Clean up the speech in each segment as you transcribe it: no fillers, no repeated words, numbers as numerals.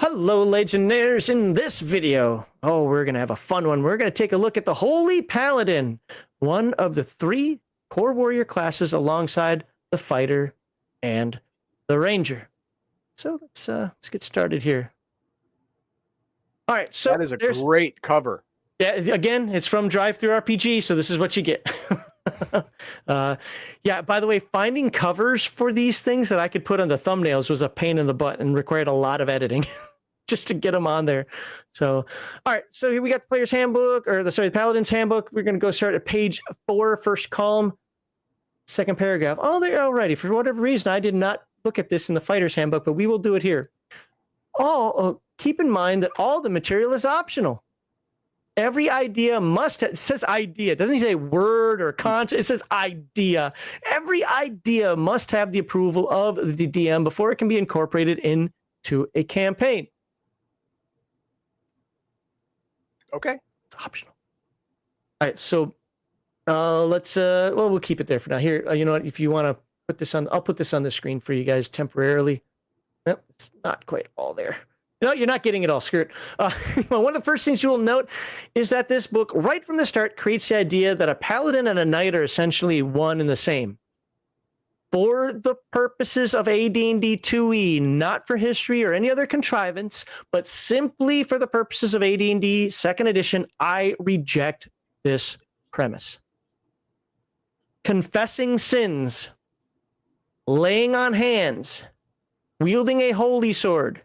Hello, Legionnaires. In this video, we're going to have a fun one. We're going to take a look at the Holy Paladin, one of the three core warrior classes alongside the Fighter and the Ranger. So let's get started here. All right, so that is a great cover. Yeah, again, it's from Drive Through RPG, so this is what you get. Yeah, by the way, finding covers for these things that I could put on the thumbnails was a pain in the butt and required a lot of editing just to get them on there. So, all right, so here we got the Player's Handbook, the Paladin's Handbook. We're going to go start at page 4, first column, second paragraph. Oh, they're already. For whatever reason, I did not look at this in the Fighter's Handbook, but we will do it here. Keep in mind that all the material is optional. Every idea must have, it says idea. It doesn't say word or concept. It says idea. Every idea must have the approval of the DM before it can be incorporated into a campaign. Okay. It's optional. All right. So we'll keep it there for now. Here, you know what? If you want to put this on, I'll put this on the screen for you guys temporarily. Nope, it's not quite all there. No, you're not getting it all, skirt. One of the first things you will note is that this book, right from the start, creates the idea that a paladin and a knight are essentially one and the same. For the purposes of AD&D 2E, not for history or any other contrivance, but simply for the purposes of AD&D 2nd edition, I reject this premise. Confessing sins, laying on hands, wielding a holy sword,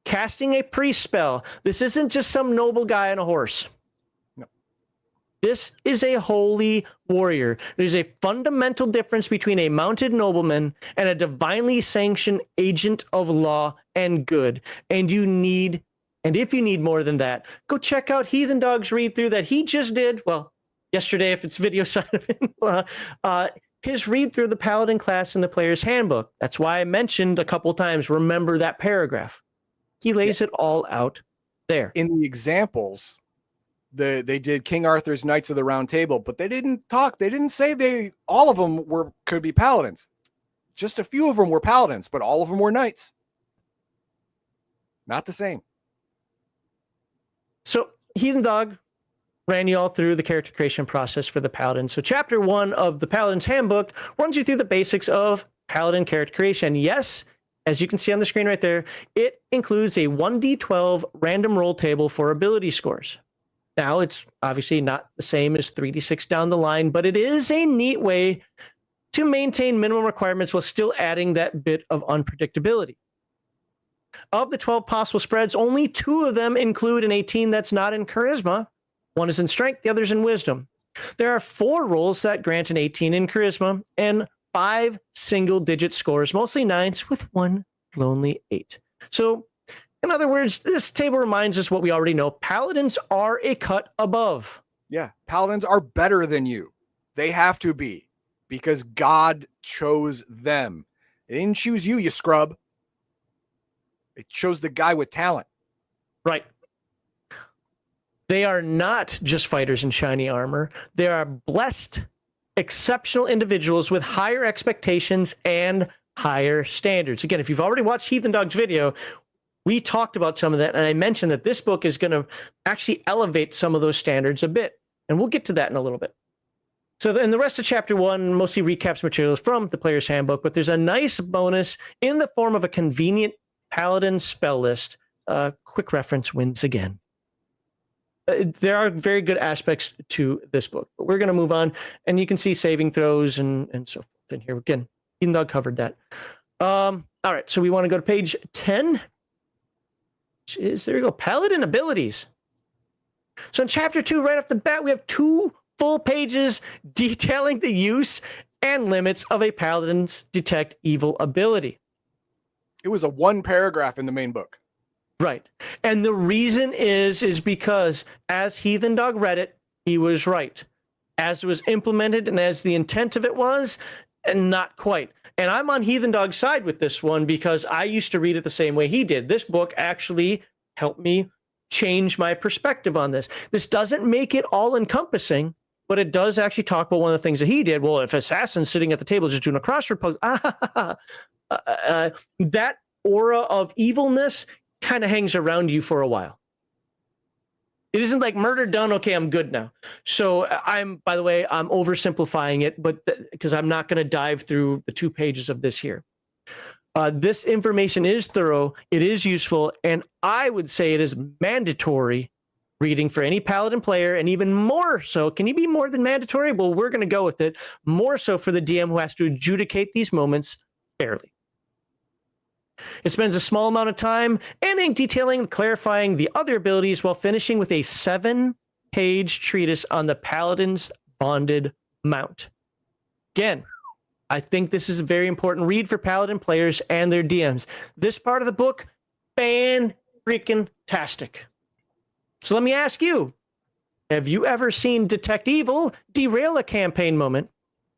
casting a priest spell. This isn't just some noble guy on a horse. No. This is a holy warrior. There's a fundamental difference between a mounted nobleman and a divinely sanctioned agent of law and good. And if you need more than that, go check out Heathen Dog's read through that he just did. Well, yesterday, if it's video side of it, his read through the Paladin class in the Player's Handbook. That's why I mentioned a couple times, remember that paragraph. He lays it all out there. In the examples, they did King Arthur's Knights of the Round Table, but they didn't talk. They didn't say all of them could be paladins. Just a few of them were paladins, but all of them were knights. Not the same. So Heathen Dog ran you all through the character creation process for the Paladin. So chapter 1 of the Paladin's Handbook runs you through the basics of Paladin character creation. Yes, as you can see on the screen right there, it includes a 1d12 random roll table for ability scores. Now, it's obviously not the same as 3d6 down the line, but it is a neat way to maintain minimum requirements while still adding that bit of unpredictability. Of the 12 possible spreads, only 2 of them include an 18 that's not in charisma. One is in strength, the other's in wisdom. There are 4 rolls that grant an 18 in charisma and 5 single-digit scores, mostly 9s, with 1 lonely 8. So, in other words, this table reminds us what we already know. Paladins are a cut above. Yeah, paladins are better than you. They have to be, because God chose them. They didn't choose you, you scrub. It chose the guy with talent. Right. They are not just fighters in shiny armor. They are blessed, exceptional individuals with higher expectations and higher standards. Again, if you've already watched Heathen Dog's video, we talked about some of that, and I mentioned that this book is going to actually elevate some of those standards a bit, and we'll get to that in a little bit. So then the rest of chapter 1 mostly recaps materials from the Player's Handbook, but there's a nice bonus in the form of a convenient Paladin spell list. Quick reference wins again. There are very good aspects to this book, but we're going to move on, and you can see saving throws and so forth in here. Again, Heathen Dog covered that. All right, so we want to go to page 10. There you go, Paladin abilities. So in chapter 2, right off the bat, we have 2 full pages detailing the use and limits of a Paladin's detect evil ability. It was a 1 paragraph in the main book. Right. And the reason is because as Heathen Dog read it, he was right. As it was implemented and as the intent of it was, and not quite. And I'm on Heathen Dog's side with this one because I used to read it the same way he did. This book actually helped me change my perspective on this. This doesn't make it all encompassing, but it does actually talk about one of the things that he did. Well, if Assassin's sitting at the table just doing a crossword puzzle, that aura of evilness kind of hangs around you for a while. It isn't like murder done. Okay, I'm good now. So by the way, I'm oversimplifying it, but because I'm not going to dive through the 2 pages of this here. This information is thorough. It is useful. And I would say it is mandatory reading for any Paladin player, and even more so. Can you be more than mandatory? Well, we're going to go with it. More so for the DM who has to adjudicate these moments fairly. It spends a small amount of time and detailing and clarifying the other abilities while finishing with a 7-page treatise on the Paladin's bonded mount. Again, I think this is a very important read for Paladin players and their DMs. This part of the book, fan-freaking-tastic. So let me ask you, have you ever seen Detect Evil derail a campaign moment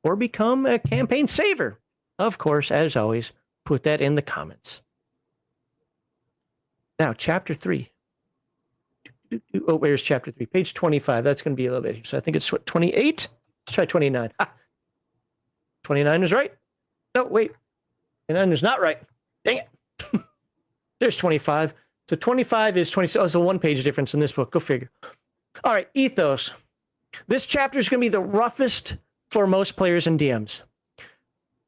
or become a campaign saver? Of course, as always, put that in the comments. Now, chapter 3. Oh, where's chapter 3? Page 25. That's going to be a little bit. So I think it's what, 28? Let's try 29. 29 is right. No, wait. 29 is not right. Dang it. There's 25. So 25 is 20. Oh, it's a 1-page difference in this book. Go figure. All right, ethos. This chapter is going to be the roughest for most players and DMs.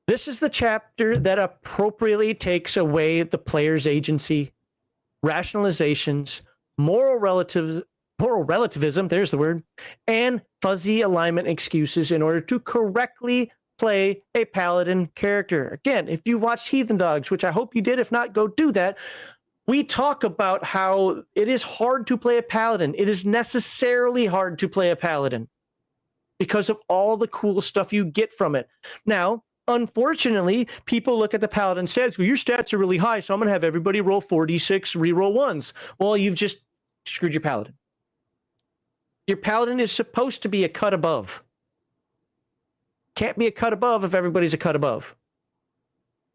This is the chapter that appropriately takes away the player's agency, rationalizations, moral relativism, there's the word, and fuzzy alignment excuses in order to correctly play a Paladin character. Again, if you watched Heathen Dogs, which I hope you did, if not, go do that. We talk about how it is hard to play a Paladin. It is necessarily hard to play a Paladin because of all the cool stuff you get from it. Now, unfortunately, people look at the Paladin stats. Well, your stats are really high, so I'm going to have everybody roll 4d6, reroll 1s. Well, you've just screwed your Paladin. Your Paladin is supposed to be a cut above. Can't be a cut above if everybody's a cut above.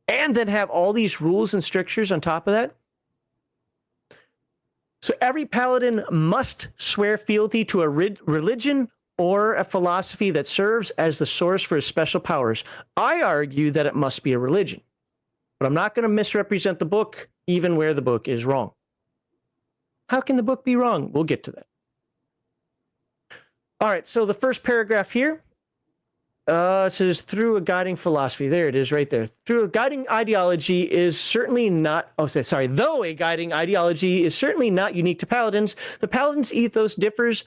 And then have all these rules and strictures on top of that. So every Paladin must swear fealty to a religion or a philosophy that serves as the source for his special powers. I argue that it must be a religion, but I'm not going to misrepresent the book, even where the book is wrong. How can the book be wrong? We'll get to that. All right, so the first paragraph here says, through a guiding philosophy. There it is right there. Through a guiding ideology is certainly not, though a guiding ideology is certainly not unique to Paladins, the Paladin's ethos differs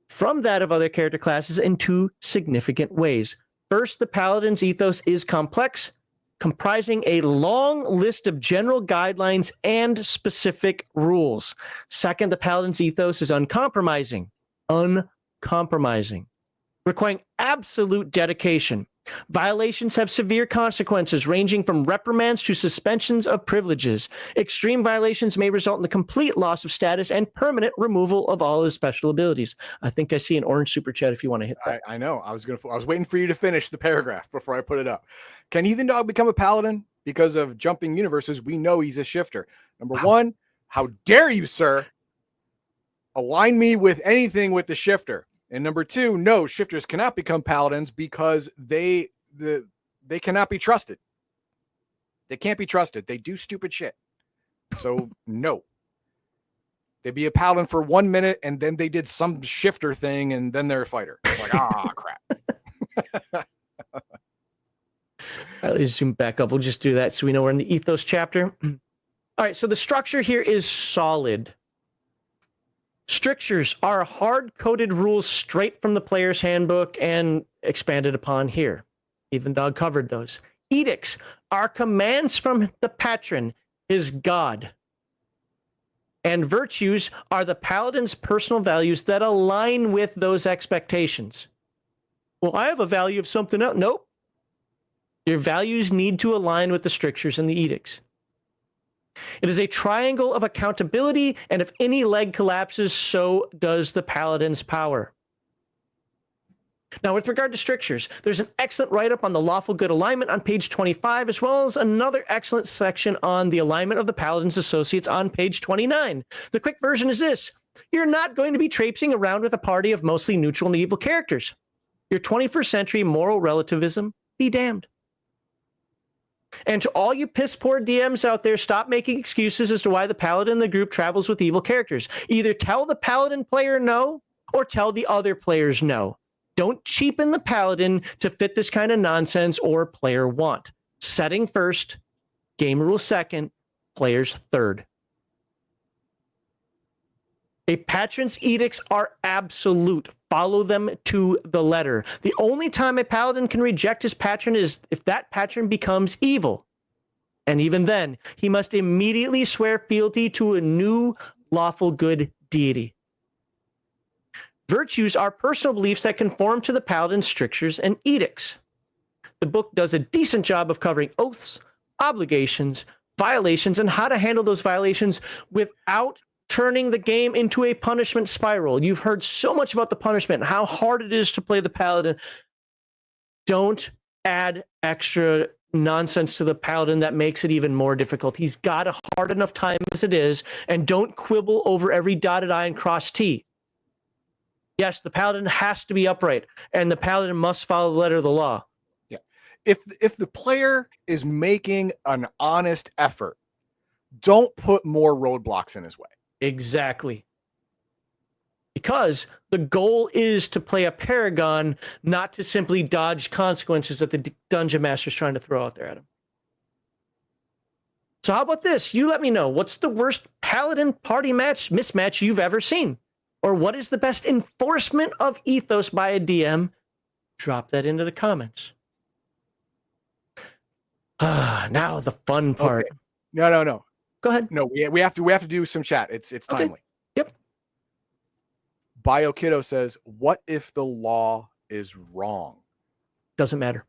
from that of other character classes in 2 significant ways. First, the Paladin's ethos is complex, comprising a long list of general guidelines and specific rules. Second, the Paladin's ethos is uncompromising, requiring absolute dedication. Violations have severe consequences, ranging from reprimands to suspensions of privileges. Extreme violations may result in the complete loss of status and permanent removal of all his special abilities. I think I see an orange super chat if you want to hit that. I know. I was waiting for you to finish the paragraph before I put it up. Can Heathen Dog become a Paladin? Because of jumping universes, we know he's a shifter. Number one, how dare you, sir, align me with anything with the shifter? And number 2, no, shifters cannot become Paladins because they cannot be trusted. They can't be trusted. They do stupid shit. So no. They'd be a Paladin for 1 minute and then they did some shifter thing and then they're a fighter. Like, crap. Let's zoom back up. We'll just do that so we know we're in the ethos chapter. All right, so the structure here is solid. Strictures are hard-coded rules straight from the player's handbook and expanded upon here. Heathen Dog covered those. Edicts are commands from the patron, his god. And virtues are the Paladin's personal values that align with those expectations. Well, I have a value of something else. Nope. Your values need to align with the strictures and the edicts. It is a triangle of accountability, and if any leg collapses, so does the Paladin's power. Now, with regard to strictures, there's an excellent write-up on the lawful good alignment on page 25, as well as another excellent section on the alignment of the Paladin's associates on page 29. The quick version is this. You're not going to be traipsing around with a party of mostly neutral and evil characters. Your 21st century moral relativism be damned. And to all you piss poor DMs out there, stop making excuses as to why the paladin in the group travels with evil characters. Either tell the paladin player no, or tell the other players no. Don't cheapen the paladin to fit this kind of nonsense or player want. Setting first, game rule second, players third. A patron's edicts are absolute. Follow them to the letter. The only time a paladin can reject his patron is if that patron becomes evil. And even then, he must immediately swear fealty to a new lawful good deity. Virtues are personal beliefs that conform to the paladin's strictures and edicts. The book does a decent job of covering oaths, obligations, violations, and how to handle those violations without turning the game into a punishment spiral. You've heard so much about the punishment and how hard it is to play the paladin. Don't add extra nonsense to the paladin that makes it even more difficult. He's got a hard enough time as it is, and don't quibble over every dotted I and crossed T. Yes, the paladin has to be upright, and the paladin must follow the letter of the law. Yeah. If the player is making an honest effort, don't put more roadblocks in his way. Exactly. Because the goal is to play a paragon, not to simply dodge consequences that the dungeon master is trying to throw out there at him. So how about this? You let me know. What's the worst paladin party match mismatch you've ever seen? Or what is the best enforcement of ethos by a DM? Drop that into the comments. Now the fun part. Okay. No. Go ahead. No, we have to do some chat. It's timely. Okay. Yep. BioKiddo says, "What if the law is wrong?" Doesn't matter.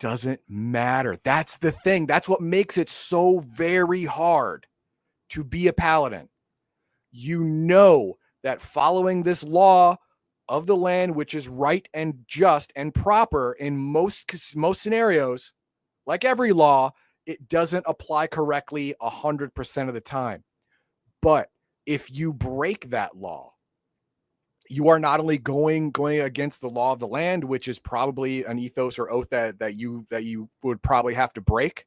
Doesn't matter. That's the thing. That's what makes it so very hard to be a paladin. You know that following this law of the land, which is right and just and proper in most scenarios, like every law, it doesn't apply correctly 100% of the time. But if you break that law, you are not only going against the law of the land, which is probably an ethos or oath that you would probably have to break,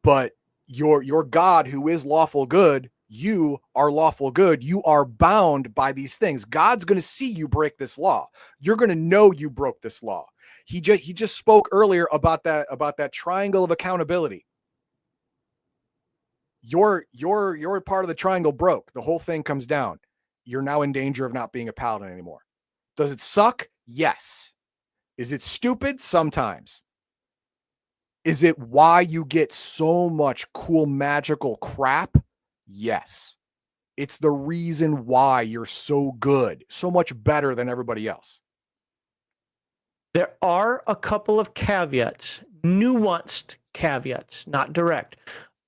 but your God, who is lawful good, you are lawful good. You are bound by these things. God's going to see you break this law. You're going to know you broke this law. He just spoke earlier about that triangle of accountability. Your part of the triangle broke. The whole thing comes down. You're now in danger of not being a paladin anymore. Does it suck? Yes. Is it stupid? Sometimes. Is it why you get so much cool magical crap? Yes. It's the reason why you're so good, so much better than everybody else. There are a couple of caveats, nuanced caveats, not direct,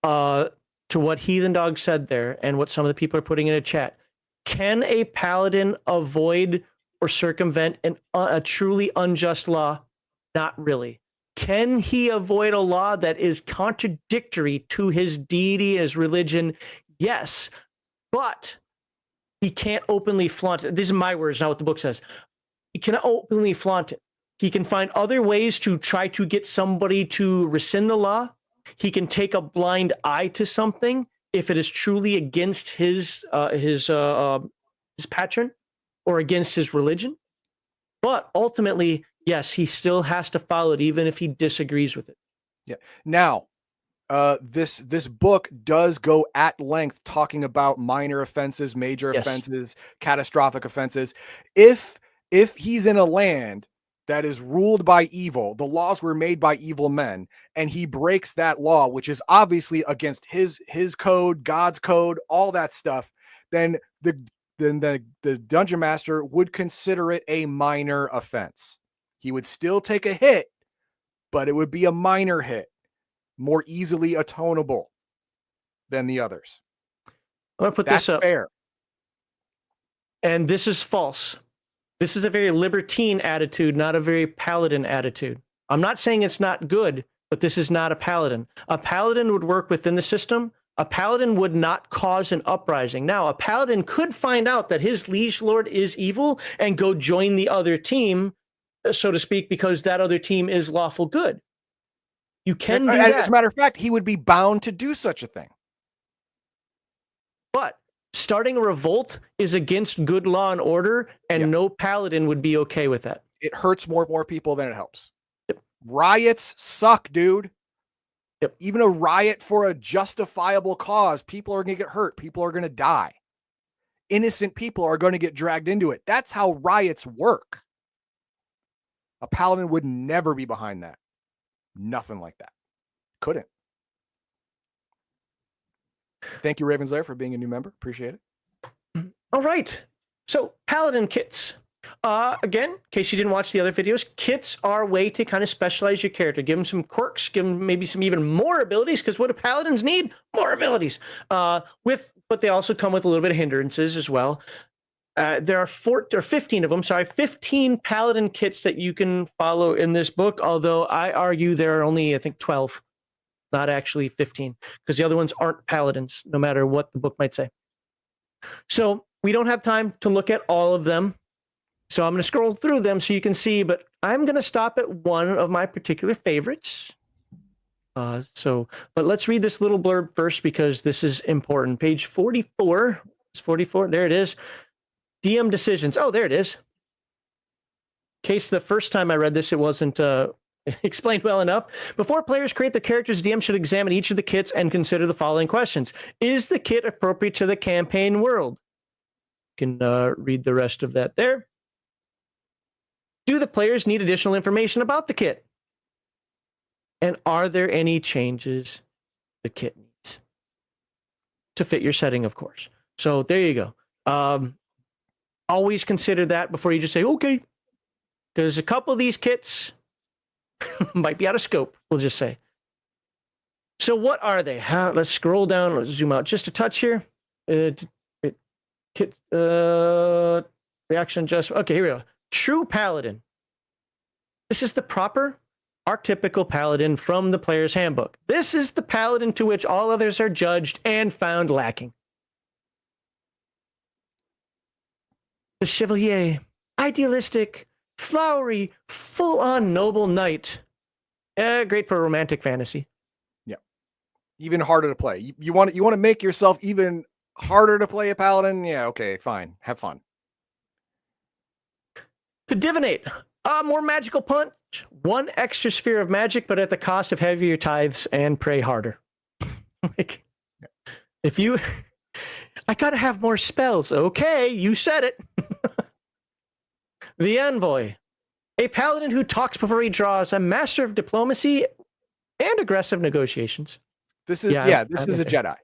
to what Heathen Dog said there and what some of the people are putting in a chat. Can a paladin avoid or circumvent a truly unjust law? Not really. Can he avoid a law that is contradictory to his deity, his religion? Yes, but he can't openly flaunt it. These are my words, not what the book says. He cannot openly flaunt it. He can find other ways to try to get somebody to rescind the law. He can take a blind eye to something if it is truly against his patron or against his religion. But ultimately, yes, he still has to follow it, even if he disagrees with it. Yeah. Now, this book does go at length talking about minor offenses, major offenses, catastrophic offenses. If he's in a land that is ruled by evil, the laws were made by evil men, and he breaks that law, which is obviously against his code, God's code, all that stuff, then the dungeon master would consider it a minor offense. He would still take a hit, but it would be a minor hit, more easily atonable than the others. I'm going to put That's this up. fair. And this is false. This is a very libertine attitude, not a very paladin attitude. I'm not saying it's not good, but this is not a paladin. A paladin would work within the system. A paladin would not cause an uprising. Now, a paladin could find out that his liege lord is evil and go join the other team, so to speak, because that other team is lawful good. You can do As that. a matter of fact, he would be bound to do such a thing. But starting a revolt is against good law and order, and no paladin would be okay with that. It hurts more people than it helps. Yep. Riots suck, dude. Yep. Even a riot for a justifiable cause, people are going to get hurt. People are going to die. Innocent people are going to get dragged into it. That's how riots work. A paladin would never be behind that. Nothing like that. Couldn't. Thank you, Ravenslayer, for being a new member. Appreciate it. All right. So, paladin kits. Again, in case you didn't watch the other videos, kits are a way to kind of specialize your character. Give them some quirks, give them maybe some even more abilities, because what do paladins need? More abilities. But they also come with a little bit of hindrances as well. There are 15 of them. Sorry, 15 paladin kits that you can follow in this book, although I argue there are only, I think, 12. Not actually 15, because the other ones aren't paladins, no matter what the book might say. So we don't have time to look at all of them. So I'm going to scroll through them so you can see, but I'm going to stop at one of my particular favorites. But let's read this little blurb first, because this is important. Page 44. It's 44. There it is. DM decisions. Oh, there it is. In case the first time I read this, it wasn't explained well enough. Before players create their characters, DM should examine each of the kits and consider the following questions. Is the kit appropriate to the campaign world? You can read the rest of that there. Do the players need additional information about the kit? And are there any changes the kit needs? To fit your setting, of course. So there you go. Always consider that before you just say, okay. Because a couple of these kits might be out of scope, we'll just say. So what are they? Let's scroll down. Let's zoom out just a touch here. Kit reaction adjustment. Okay, here we go. True Paladin. This is the proper archetypical Paladin from the player's handbook. This is the Paladin to which all others are judged and found lacking. The Chevalier. Idealistic, flowery, full-on noble knight. Great for romantic fantasy. Yeah. Even harder to play. You want to make yourself even harder to play a paladin? Yeah, okay, fine. Have fun. The Divinate. A more magical punch. One extra sphere of magic, but at the cost of heavier tithes and pray harder. Like, if you... I gotta have more spells. Okay, you said it. The Envoy. A paladin who talks before he draws, a master of diplomacy and aggressive negotiations. This is a Jedi.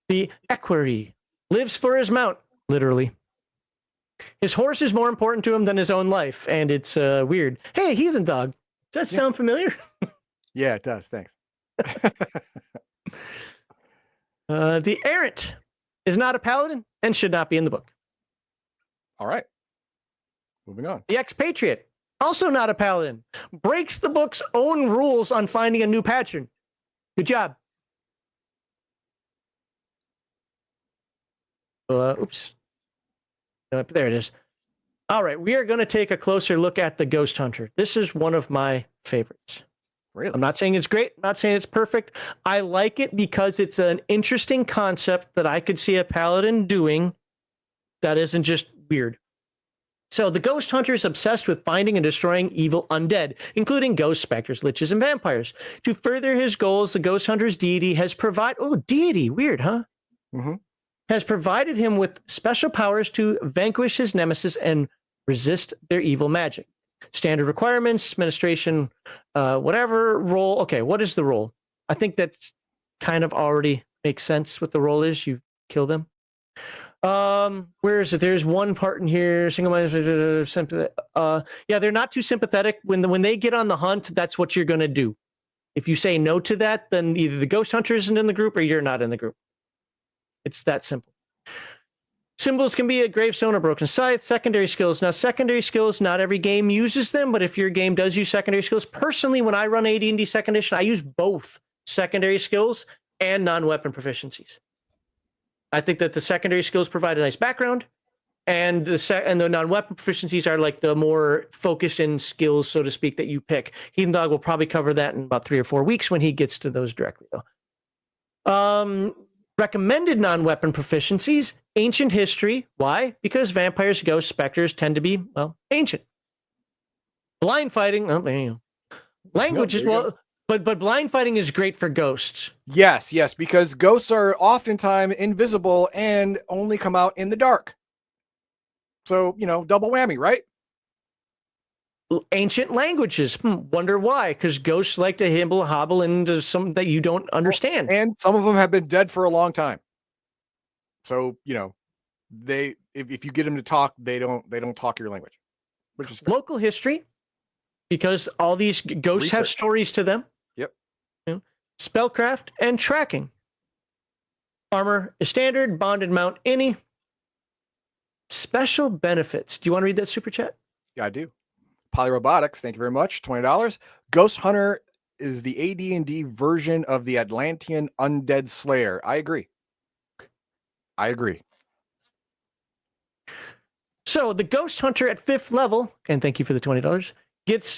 The Equerry. Lives for his mount, literally. His horse is more important to him than his own life, and it's weird. Hey, heathen dog. Does that sound familiar? Yeah, it does. Thanks. The Errant is not a paladin and should not be in the book. All right. Moving on. The Expatriate, also not a paladin, breaks the book's own rules on finding a new patron. Good job. Oops. There it is. All right, we are going to take a closer look at the Ghost Hunter. This is one of my favorites. Really? I'm not saying it's great. I'm not saying it's perfect. I like it because it's an interesting concept that I could see a paladin doing that isn't just weird. So the Ghost Hunter is obsessed with finding and destroying evil undead, including ghosts, specters, liches, and vampires. To further his goals, the Ghost Hunter's deity has provided... Oh, deity. Weird, huh? Mm-hmm. Has provided him with special powers to vanquish his nemesis and resist their evil magic. Standard requirements, administration, whatever role. Okay, what is the role? I think that kind of already makes sense what the role is. You kill them. Where is it? There's one part in here. Single-minded, yeah, they're not too sympathetic. When they get on the hunt, that's what you're going to do. If you say no to that, then either the Ghost Hunter isn't in the group or you're not in the group. It's that simple. Symbols can be a gravestone or broken scythe. Secondary skills. Now, secondary skills, not every game uses them, but if your game does use secondary skills, personally, when I run AD&D 2nd Edition, I use both secondary skills and non-weapon proficiencies. I think that the secondary skills provide a nice background, And the non-weapon proficiencies are like the more focused in skills, so to speak, that you pick. Heathen Dog will probably cover that in about 3 or 4 weeks when he gets to those directly, though. Recommended non-weapon proficiencies, ancient history. Why? Because vampires, ghosts, specters tend to be, well, ancient. Blind fighting, language is, well, but blind fighting is great for ghosts. Yes, because ghosts are oftentimes invisible and only come out in the dark. So, double whammy, right? Ancient languages. Wonder why? Because ghosts like to hobble into something that you don't understand. And some of them have been dead for a long time. So, they if you get them to talk, they don't talk your language, which is fair. Local history, because all these ghosts have stories to them. Yep. Spellcraft and tracking. Armor is standard, bonded mount any. Special benefits. Do you want to read that super chat? Yeah, I do. Polyrobotics, thank you very much. $20. Ghost Hunter is the AD&D version of the Atlantean Undead Slayer. I agree. So the Ghost Hunter at 5th level, and thank you for the $20,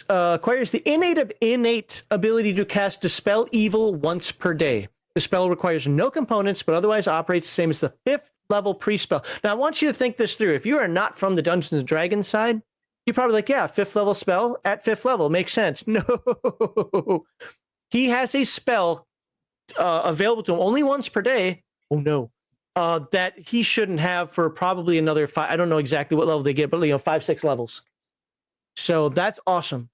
acquires the innate ability to cast Dispel Evil once per day. The spell requires no components, but otherwise operates the same as the 5th level pre-spell. Now, I want you to think this through. If you are not from the Dungeons and Dragons side, you're probably like, yeah, 5th level spell at 5th level. Makes sense. No. He has a spell available to him only once per day. Oh, no. That he shouldn't have for probably another 5. I don't know exactly what level they get, but 5, 6 levels. So that's awesome.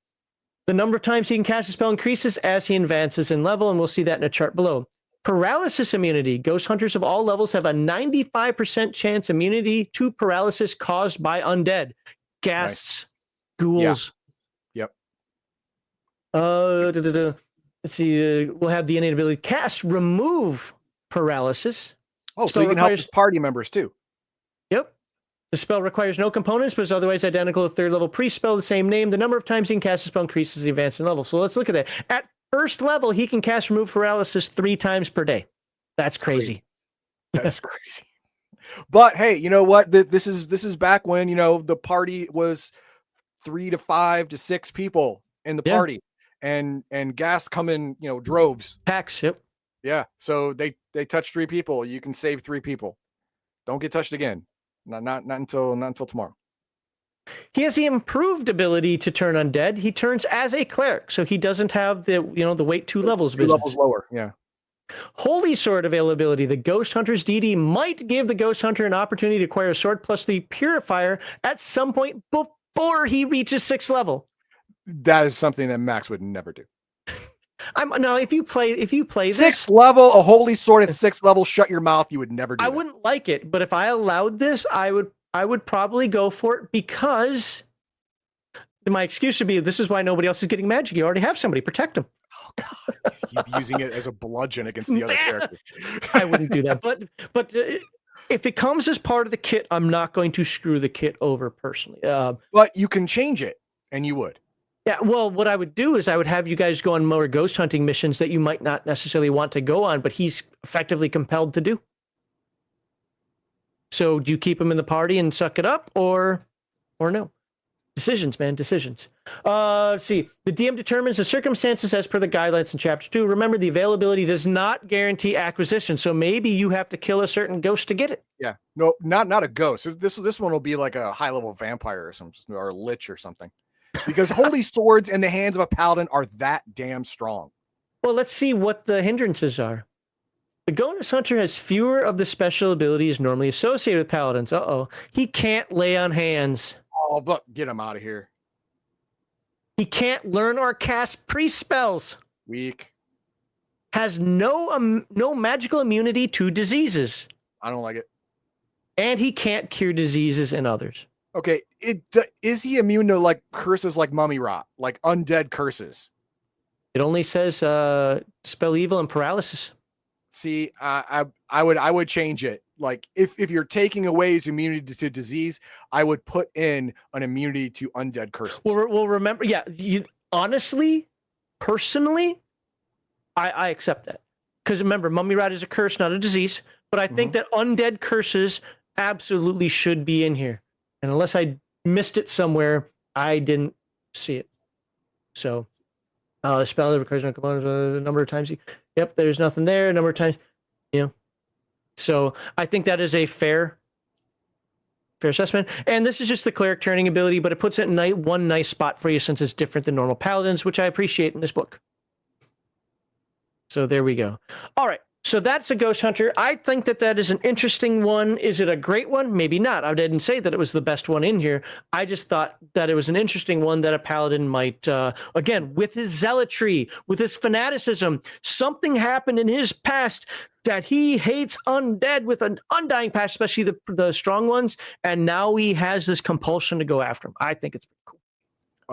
The number of times he can cast a spell increases as he advances in level, and we'll see that in a chart below. Paralysis immunity. Ghost hunters of all levels have a 95% chance immunity to paralysis caused by undead. Ghasts, ghouls. Yeah. Yep. Let's see. We'll have the innate ability to cast remove paralysis. Oh, so you can help his party members too. Yep. The spell requires no components, but is otherwise identical to 3rd level pre-spell, the same name. The number of times he can cast a spell increases as he advances in level. So let's look at that. At 1st level, he can cast remove paralysis 3 times per day. That's crazy. That's crazy. But hey, you know what? This is back when the party was 3 to 5 to 6 people in the party, and gas come in droves. Packs. Yep. Yeah. So they touch 3 people. You can save 3 people. Don't get touched again. Not until tomorrow. He has the improved ability to turn undead. He turns as a cleric, so he doesn't have the wait 2 levels. 2 levels lower. Yeah. Holy Sword availability. The Ghost Hunter's DD might give the Ghost Hunter an opportunity to acquire a sword plus the Purifier at some point before he reaches 6th level. That is something that Max would never do. If you play 6th level, a Holy Sword at 6th level, shut your mouth. You would never do. I wouldn't like it, but if I allowed this, I would probably go for it, because my excuse would be, this is why nobody else is getting magic. You already have somebody. Protect him. Oh God, he's using it as a bludgeon against the other character. I wouldn't do that, but if it comes as part of the kit, I'm not going to screw the kit over personally. But you can change it, and you would. Yeah, well, what I would do is I would have you guys go on more ghost hunting missions that you might not necessarily want to go on, but he's effectively compelled to do. So do you keep him in the party and suck it up, or no? Decisions, man, decisions. Let's see. The DM determines the circumstances as per the guidelines in Chapter 2. Remember, the availability does not guarantee acquisition, so maybe you have to kill a certain ghost to get it. Yeah, no, not a ghost. This one will be like a high-level vampire or a lich or something. Because holy swords in the hands of a paladin are that damn strong. Well, let's see what the hindrances are. The Ghost Hunter has fewer of the special abilities normally associated with paladins. He can't lay on hands. Oh, but get him out of here. He can't learn or cast priest spells. Weak. Has no magical immunity to diseases. I don't like it. And he can't cure diseases in others. Okay, is he immune to like curses like mummy rot, like undead curses? It only says spell evil and paralysis. See, I would change it. Like if you're taking away his immunity to disease, I would put in an immunity to undead curses. Well, remember, yeah. Honestly, personally, I accept that, because remember, mummy rot is a curse, not a disease. But I think that undead curses absolutely should be in here. And unless I missed it somewhere, I didn't see it. So, the spell that requires no components a number of times. Yep, there's nothing there. A number of times. So I think that is a fair assessment. And this is just the cleric turning ability, but it puts it in one nice spot for you since it's different than normal paladins, which I appreciate in this book. So there we go. All right. So that's a Ghost Hunter. I think that is an interesting one. Is it a great one? Maybe not. I didn't say that it was the best one in here. I just thought that it was an interesting one that a paladin might, again, with his zealotry, with his fanaticism, something happened in his past that he hates undead with an undying passion, especially the strong ones. And now he has this compulsion to go after him. I think it's pretty cool.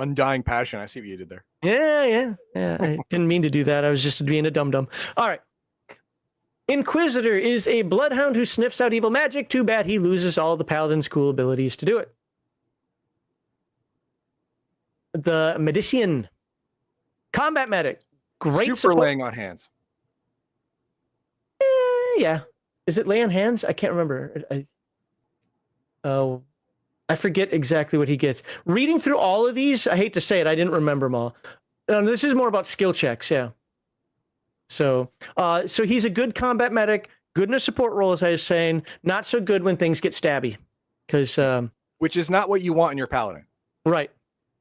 Undying passion. I see what you did there. Yeah. I didn't mean to do that. I was just being a dum-dum. All right. Inquisitor is a bloodhound who sniffs out evil magic. Too bad he loses all the paladin's cool abilities to do it. The Medician. Combat medic. Great Super support. laying on hands. Yeah. Is it lay on hands? I can't remember. I forget exactly what he gets. Reading through all of these, I hate to say it, I didn't remember them all. This is more about skill checks, yeah. So he's a good combat medic, good in a support role, as I was saying, not so good when things get stabby. Because which is not what you want in your paladin. Right.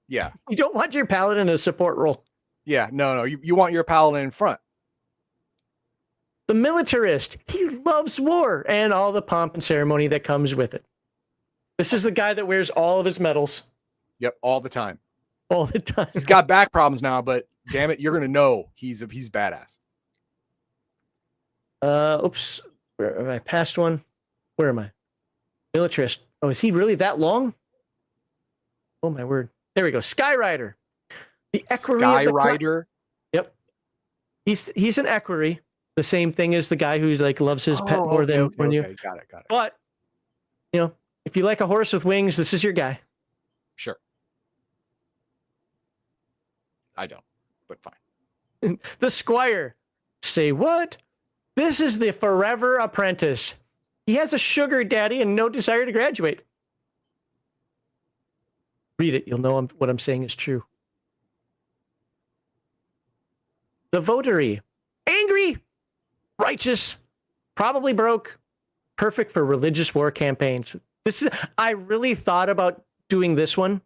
Yeah. You don't want your paladin in a support role. Yeah, no. You want your paladin in front. The militarist, he loves war and all the pomp and ceremony that comes with it. This is the guy that wears all of his medals. Yep, all the time. All the time. He's got back problems now, but damn it, you're gonna know he's badass. Oops. Where am I? Past one. Where am I? Militarist. Oh, is he really that long? Oh my word. There we go. Skyrider. The equerry. Skyrider. Yep. He's an equerry. The same thing as the guy who loves his pet more than you. Got it. But if you like a horse with wings, this is your guy. Sure. I don't, but fine. The squire. Say what? This is the forever apprentice. He has a sugar daddy and no desire to graduate. Read it. You'll know what I'm saying is true. The votary. Angry. Righteous. Probably broke. Perfect for religious war campaigns. I really thought about doing this one,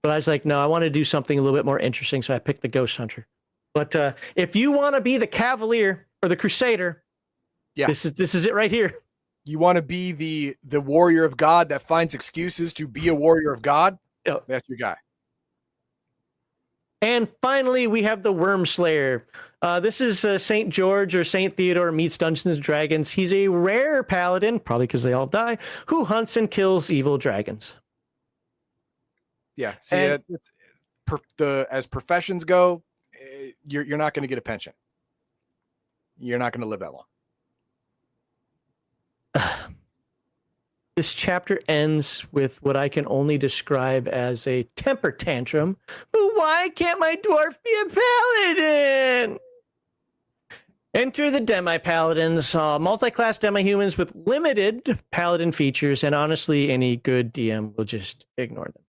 but I was like, no, I want to do something a little bit more interesting, so I picked the Ghost Hunter. But if you want to be the Cavalier or the Crusader, yeah, this is it right here. You want to be the warrior of God that finds excuses to be a warrior of God? Yep. That's your guy. And finally, we have the Worm Slayer. This is St. George or St. Theodore meets Dungeons and Dragons. He's a rare paladin, probably because they all die, who hunts and kills evil dragons. Yeah. See, as professions go, you're not going to get a pension. You're not going to live that long. This chapter ends with what I can only describe as a temper tantrum. But why can't my dwarf be a paladin? Enter the demi-paladins, multi-class demi-humans with limited paladin features, and honestly, any good DM will just ignore them.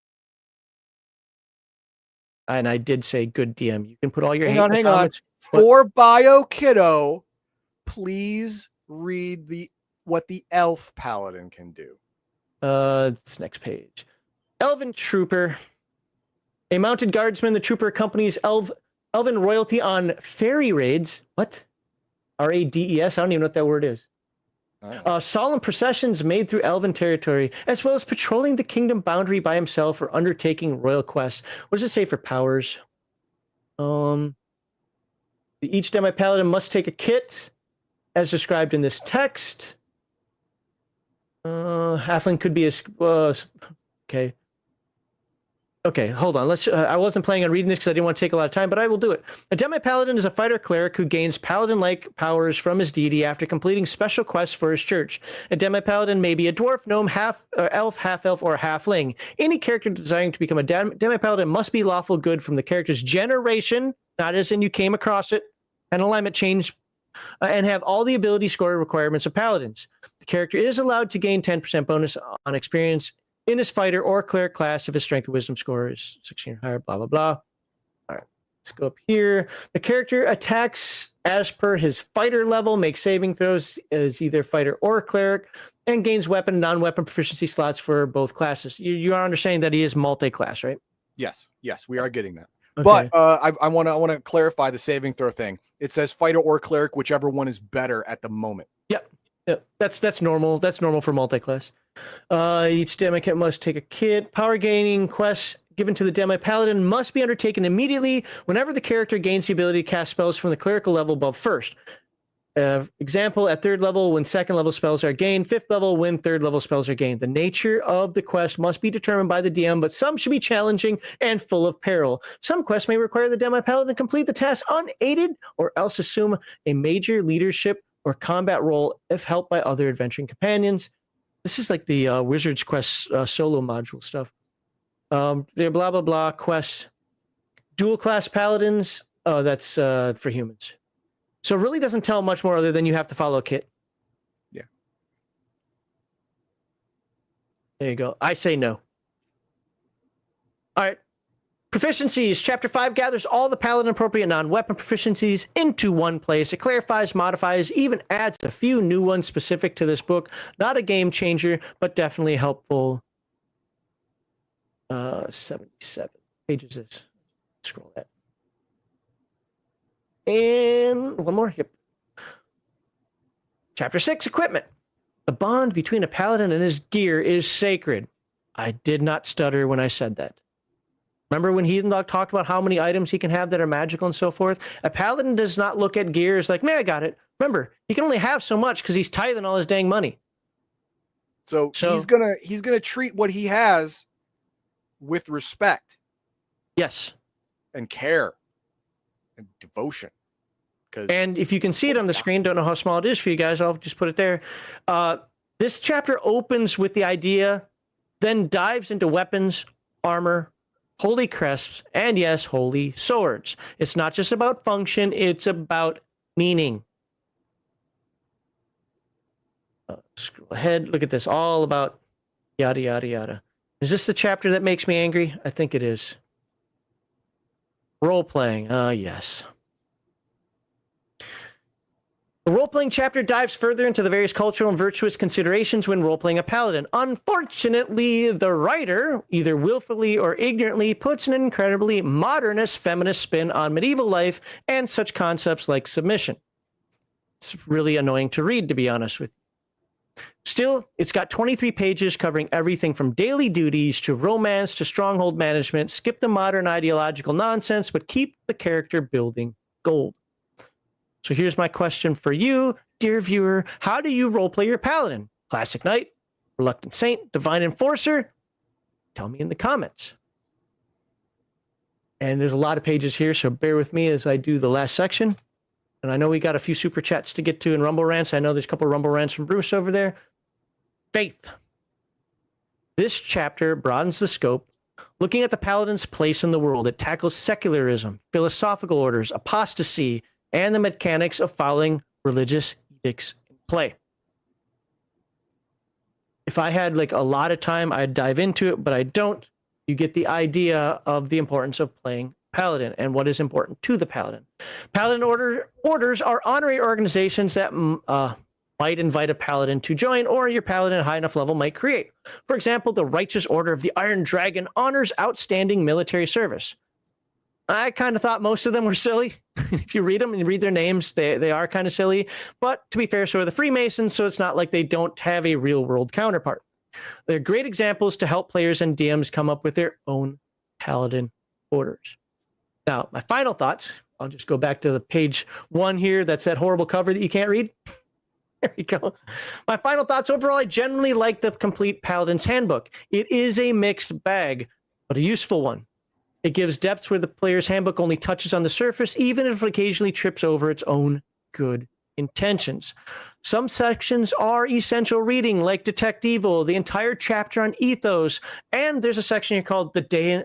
And I did say good DM. You can put all your hate in the comments. For Bio Kiddo, please read what the elf paladin can do. It's next page. Elven Trooper. A mounted guardsman, the trooper accompanies elven royalty on fairy raids. What? R-A-D-E-S? I don't even know what that word is. Solemn processions made through elven territory, as well as patrolling the kingdom boundary by himself or undertaking royal quests. What does it say for powers? Each demi-paladin must take a kit, as described in this text. Halfling could be okay. Okay, hold on. I wasn't planning on reading this because I didn't want to take a lot of time, but I will do it. A demi-paladin is a fighter cleric who gains paladin-like powers from his deity after completing special quests for his church. A demi-paladin may be a dwarf, gnome, elf, half-elf, or halfling. Any character desiring to become a demi-paladin must be lawful good from the character's generation, not as in you came across it, and alignment change, and have all the ability score requirements of paladins. The character is allowed to gain 10% bonus on experience in his fighter or cleric class if his strength and wisdom score is 16 or higher, blah, blah, blah. All right, let's go up here. The character attacks as per his fighter level, makes saving throws as either fighter or cleric, and gains weapon and non-weapon proficiency slots for both classes. You are understanding that he is multi-class, right? Yes, we are getting that. Okay. But I want to clarify the saving throw thing. It says fighter or cleric, whichever one is better at the moment. Yep. That's normal. That's normal for multi-class. Each demo kit must take a kit. Power gaining quests given to the demo paladin must be undertaken immediately whenever the character gains the ability to cast spells from the clerical level above first. Example, at 3rd level, when 2nd level spells are gained, 5th level, when 3rd level spells are gained. The nature of the quest must be determined by the DM, but some should be challenging and full of peril. Some quests may require the demo paladin to complete the task unaided or else assume a major leadership or combat role if helped by other adventuring companions. This is like the Wizard's Quest solo module stuff. They're blah, blah, blah quests. Dual class paladins. Oh, that's for humans. So it really doesn't tell much more other than you have to follow a kit. Yeah. There you go. I say no. All right. Proficiencies. Chapter 5 gathers all the paladin appropriate non-weapon proficiencies into one place. It clarifies, modifies, even adds a few new ones specific to this book. Not a game changer, but definitely helpful. 77 pages is. Scroll that. And one more. Yep. Chapter 6, equipment. The bond between a paladin and his gear is sacred. I did not stutter when I said that. Remember when Heathen Dog talked about how many items he can have that are magical and so forth? A paladin does not look at gear as like, man, I got it. Remember, he can only have so much because he's tithing all his dang money. So he's gonna treat what he has with respect. Yes. And care and devotion. And if you can see it on the screen, don't know how small it is for you guys, I'll just put it there. This chapter opens with the idea, then dives into weapons, armor, holy crests, and yes, holy swords. It's not just about function, it's about meaning. Scroll ahead, look at this, all about yada, yada, yada. Is this the chapter that makes me angry? I think it is. Role-playing, yes. The role-playing chapter dives further into the various cultural and virtuous considerations when role-playing a paladin. Unfortunately, the writer, either willfully or ignorantly, puts an incredibly modernist feminist spin on medieval life and such concepts like submission. It's really annoying to read, to be honest with you. Still, it's got 23 pages covering everything from daily duties to romance to stronghold management. Skip the modern ideological nonsense, but keep the character building gold. So here's my question for you, dear viewer. How do you roleplay your paladin? Classic Knight, Reluctant Saint, Divine Enforcer? Tell me in the comments. And there's a lot of pages here, so bear with me as I do the last section. And I know we got a few super chats to get to in Rumble Rants. I know there's a couple of Rumble Rants from Bruce over there. Faith. This chapter broadens the scope, looking at the paladin's place in the world. It tackles secularism, philosophical orders, apostasy, and the mechanics of following religious edicts in play. If I had like a lot of time, I'd dive into it, but I don't. You get the idea of the importance of playing Paladin and what is important to the Paladin. Paladin orders are honorary organizations that might invite a Paladin to join, or your Paladin at high enough level might create. For example, the Righteous Order of the Iron Dragon honors outstanding military service. I kind of thought most of them were silly. If you read them and you read their names, they are kind of silly. But to be fair, so are the Freemasons, so it's not like they don't have a real-world counterpart. They're great examples to help players and DMs come up with their own Paladin orders. Now, my final thoughts, I'll just go back to the page 1 here. That's that horrible cover that you can't read. There we go. My final thoughts, overall, I generally like the complete Paladin's Handbook. It is a mixed bag, but a useful one. It gives depth where the player's handbook only touches on the surface, even if it occasionally trips over its own good intentions. Some sections are essential reading, like Detect Evil, the entire chapter on ethos, and there's a section here called The Day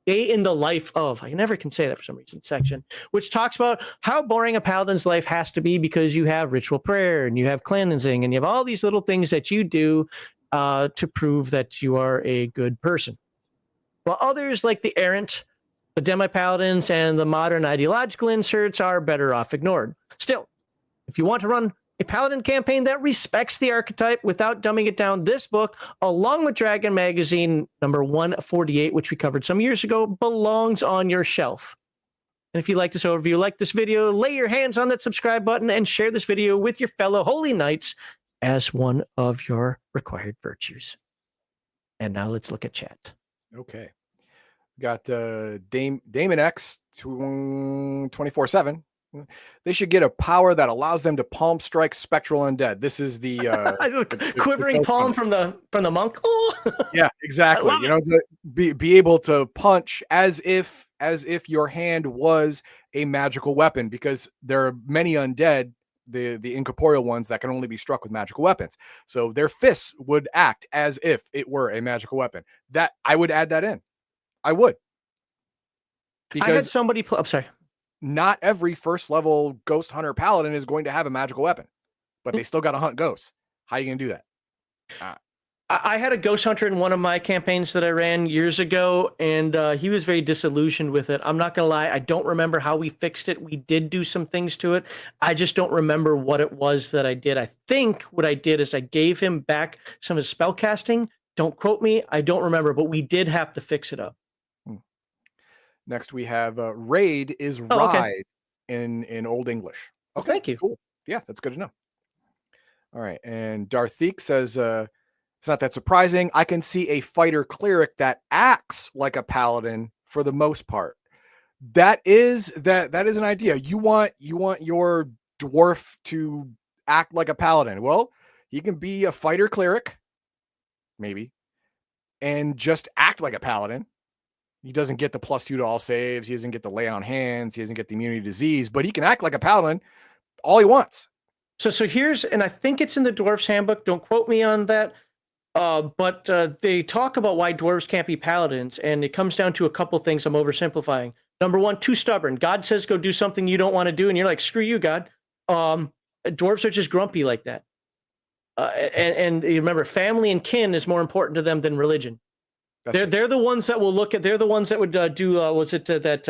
in the Life of, I never can say that for some reason, section, which talks about how boring a paladin's life has to be because you have ritual prayer and you have cleansing and you have all these little things that you do to prove that you are a good person. While others, like the errant, the demi-paladins, and the modern ideological inserts, are better off ignored. Still, if you want to run a paladin campaign that respects the archetype without dumbing it down, this book, along with Dragon Magazine number 148, which we covered some years ago, belongs on your shelf. And if you like this overview, like this video, lay your hands on that subscribe button and share this video with your fellow holy knights as one of your required virtues. And now let's look at chat. Okay. Got Damon X 24/7. They should get a power that allows them to palm strike spectral undead. This is the quivering palm from the monk. Yeah, exactly. You know, be able to punch as if your hand was a magical weapon, because there are many undead, the incorporeal ones, that can only be struck with magical weapons. So their fists would act as if it were a magical weapon. That I would add that in. I would. Because I had somebody I'm sorry. Not every first level ghost hunter paladin is going to have a magical weapon, but they still got to hunt ghosts. How are you going to do that? I had a ghost hunter in one of my campaigns that I ran years ago, and he was very disillusioned with it. I'm not going to lie. I don't remember how we fixed it. We did do some things to it. I just don't remember what it was that I did. I think what I did is I gave him back some of his spell casting. Don't quote me. I don't remember, but we did have to fix it up. Next, we have raid is ride in Old English. Okay, thank you. Cool. Yeah, that's good to know. All right, and Darthik says it's not that surprising. I can see a fighter cleric that acts like a paladin for the most part. That is an idea. You want your dwarf to act like a paladin. Well, he can be a fighter cleric, maybe, and just act like a paladin. He doesn't get the +2 to all saves. He doesn't get the lay on hands. He doesn't get the immunity to disease, but he can act like a paladin all he wants. So here's, and I think it's in the Dwarf's Handbook. Don't quote me on that. But they talk about why dwarves can't be paladins, and it comes down to a couple things. I'm oversimplifying. Number one, too stubborn. God says go do something you don't want to do, and you're like, screw you, God. Dwarves are just grumpy like that. And you remember, family and kin is more important to them than religion. They're the ones that will look at. They're the ones that would do. Was it that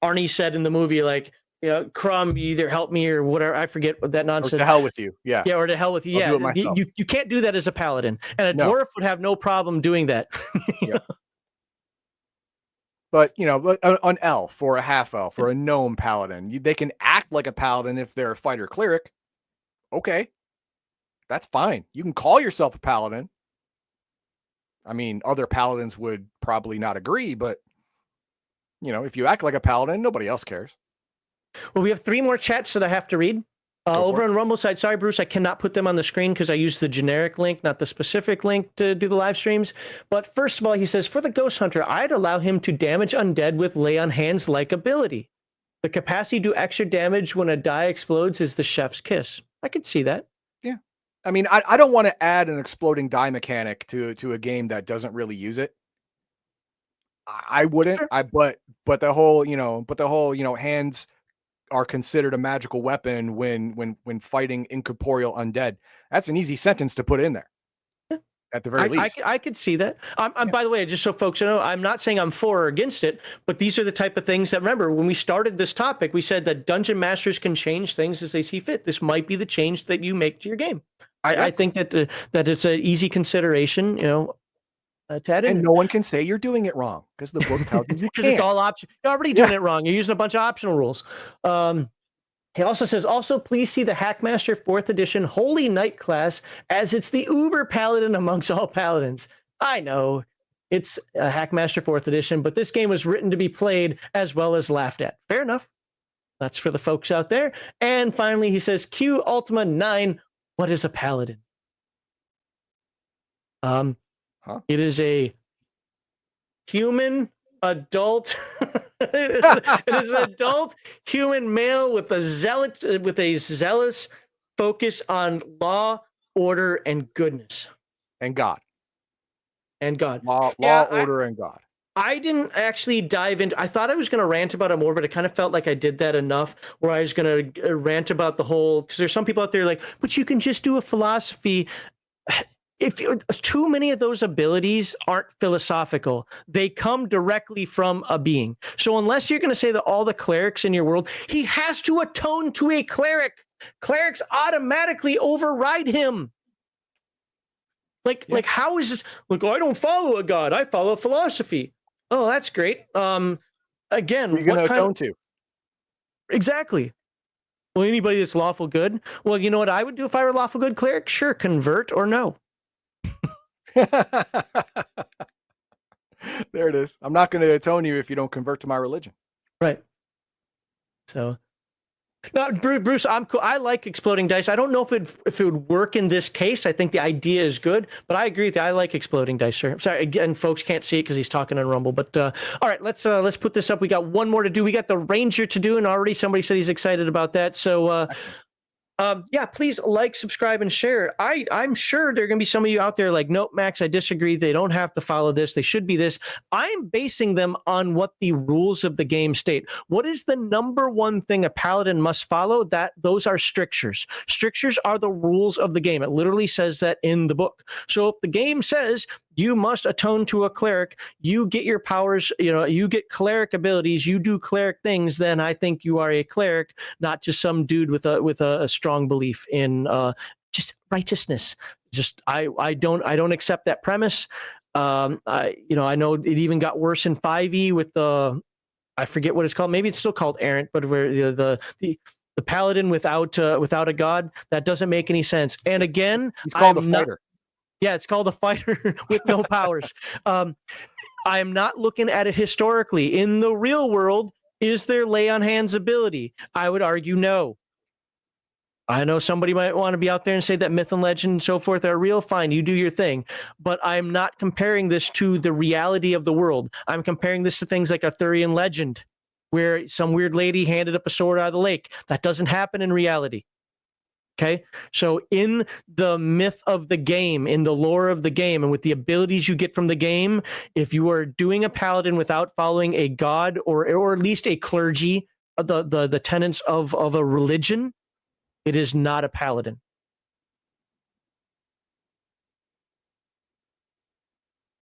Arnie said in the movie, like, you know, Crumb, you either help me or whatever. I forget what that nonsense. Or to hell with you. Yeah. Yeah, or to hell with you. I'll Yeah. You can't do that as a paladin. And a dwarf would have no problem doing that. Yeah. But, you know, an elf or a half elf or a gnome paladin, they can act like a paladin if they're a fighter cleric. Okay. That's fine. You can call yourself a paladin. I mean, other paladins would probably not agree, but, you know, if you act like a paladin, nobody else cares. Well, we have 3 more chats that I have to read. Over on Rumble side, sorry, Bruce, I cannot put them on the screen because I use the generic link, not the specific link to do the live streams. But first of all, he says, for the Ghost Hunter, I'd allow him to damage undead with lay on hands like ability. The capacity to do extra damage when a die explodes is the chef's kiss. I could see that. Yeah. I mean, I don't want to add an exploding die mechanic to a game that doesn't really use it. I wouldn't. Sure. But the whole, you know, hands are considered a magical weapon when fighting incorporeal undead. That's an easy sentence to put in there. At the very least. I could see that. By the way, just so folks know, I'm not saying I'm for or against it, but these are the type of things that, remember, when we started this topic, we said that dungeon masters can change things as they see fit. This might be the change that you make to your game. I think that it's an easy consideration, you know, to add in. And no one can say you're doing it wrong because the book tells you because it's all option. You're already doing it wrong. You're using a bunch of optional rules. He also says, also, please see the Hackmaster 4th edition Holy Knight class, as it's the uber paladin amongst all paladins. I know it's a Hackmaster 4th edition, but this game was written to be played as well as laughed at. Fair enough. That's for the folks out there. And finally, he says, Q Ultima 9, what is a paladin? It is a human adult. It is an adult human male with a zealous focus on law, order, and goodness, and God. Law, order, and God. I didn't actually dive into. I thought I was going to rant about it more, but it kind of felt like I did that enough. Where I was going to rant about the whole, because there's some people out there like, but you can just do a philosophy. too many of those abilities aren't philosophical, they come directly from a being. So unless you're going to say that all the clerics in your world, he has to atone to a cleric. Clerics automatically override him. Like how is this? Look, I don't follow a god. I follow philosophy. Oh, that's great. Again, you're going to atone to. Exactly. Well, anybody that's lawful good. Well, you know what I would do if I were a lawful good cleric? Sure, convert or no. There it is. I'm not going to atone you if you don't convert to my religion. Right. So, now, Bruce, I'm cool. I like exploding dice. I don't know if it would work in this case. I think the idea is good, but I agree with you. I like exploding dice, sir. Sorry, again, folks can't see it because he's talking on Rumble. But all right, let's put this up. We got one more to do. We got the Ranger to do, and already somebody said he's excited about that. So. Yeah, please like, subscribe, and share. I'm sure there are going to be some of you out there like, nope, Max, I disagree. They don't have to follow this. They should be this. I'm basing them on what the rules of the game state. What is the number one thing a paladin must follow? Those are strictures. Strictures are the rules of the game. It literally says that in the book. So if the game says you must atone to a cleric, you get your powers, you get cleric abilities, you do cleric things, then I think you are a cleric, not just some dude with a strong belief in just righteousness. Just I don't accept that premise. I know it even got worse in 5e with I forget what it's called. Maybe it's still called errant, but where the paladin without a god, that doesn't make any sense. And again, it's called a fighter. Yeah, it's called a fighter with no powers. I'm not looking at it historically. In the real world, is there lay on hands ability? I would argue no. I know somebody might want to be out there and say that myth and legend and so forth are real. Fine, you do your thing. But I'm not comparing this to the reality of the world. I'm comparing this to things like Arthurian legend, where some weird lady handed up a sword out of the lake. That doesn't happen in reality. Okay, so in the myth of the game, in the lore of the game, and with the abilities you get from the game, if you are doing a paladin without following a god or at least a clergy, the tenets of a religion, it is not a paladin.